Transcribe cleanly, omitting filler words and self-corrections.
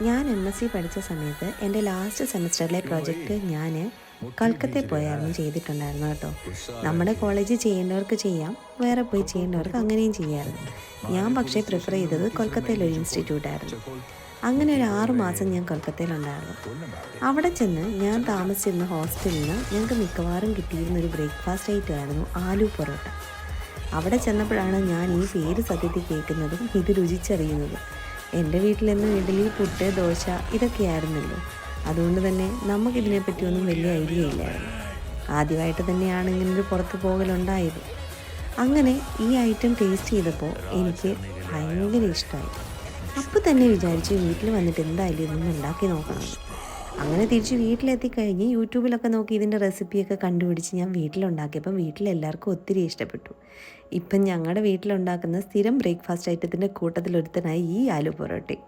ഞാൻ MSc പഠിച്ച സമയത്ത് എൻ്റെ ലാസ്റ്റ് സെമസ്റ്ററിലെ പ്രൊജക്റ്റ് ഞാൻ കൊൽക്കത്തയിൽ പോയായിരുന്നു ചെയ്തിട്ടുണ്ടായിരുന്നു കേട്ടോ. നമ്മുടെ കോളേജിൽ ചെയ്യേണ്ടവർക്ക് ചെയ്യാം, വേറെ പോയി ചെയ്യേണ്ടവർക്ക് അങ്ങനെയും ചെയ്യാമായിരുന്നു. ഞാൻ പക്ഷേ പ്രിഫർ ചെയ്തത് കൊൽക്കത്തയിലൊരു ഇൻസ്റ്റിറ്റ്യൂട്ടായിരുന്നു. അങ്ങനെ ഒരു 6 മാസം ഞാൻ കൊൽക്കത്തയിലുണ്ടായിരുന്നു. അവിടെ ചെന്ന് ഞാൻ താമസിച്ചിരുന്ന ഹോസ്റ്റലിൽ നിന്ന് ഞങ്ങൾക്ക് മിക്കവാറും കിട്ടിയിരുന്നൊരു ബ്രേക്ക്ഫാസ്റ്റ് ഐറ്റം ആയിരുന്നു ആലു പൊറോട്ട. അവിടെ ചെന്നപ്പോഴാണ് ഞാൻ ഈ പേര് സത്യത്തിൽ കേൾക്കുന്നതും ഇത് രുചിച്ചറിയുന്നതും. എൻ്റെ വീട്ടിലെന്നും ഇഡ്ഡലി, പുട്ട്, ദോശ ഇതൊക്കെയായിരുന്നല്ലോ. അതുകൊണ്ട് തന്നെ നമുക്കിതിനെപ്പറ്റിയൊന്നും വലിയ ഐഡിയ ഇല്ലായിരുന്നു. ആദ്യമായിട്ട് തന്നെയാണ് ഇങ്ങനൊരു പുറത്ത് പോകലുണ്ടായത്. അങ്ങനെ ഈ ഐറ്റം ടേസ്റ്റ് ചെയ്തപ്പോൾ എനിക്ക് ഭയങ്കര ഇഷ്ടമായി. അപ്പോൾ തന്നെ വിചാരിച്ചു വീട്ടിൽ വന്നിട്ട് എന്തായാലും ഇതൊന്ന് ഉണ്ടാക്കി നോക്കണമെന്ന്. അങ്ങനെ തിരിച്ച് വീട്ടിലെത്തിക്കഴിഞ്ഞ് യൂട്യൂബിലൊക്കെ നോക്കി ഇതിൻ്റെ റെസിപ്പിയൊക്കെ കണ്ടുപിടിച്ച് ഞാൻ വീട്ടിലുണ്ടാക്കിയപ്പം വീട്ടിലെല്ലാവർക്കും ഒത്തിരി ഇഷ്ടപ്പെട്ടു. ഇപ്പം ഞങ്ങളുടെ വീട്ടിലുണ്ടാക്കുന്ന സ്ഥിരം ബ്രേക്ക്ഫാസ്റ്റ് ഐറ്റത്തിൻ്റെ കൂട്ടത്തിലൊരുത്തനായി ഈ ആലു പൊറോട്ടയും.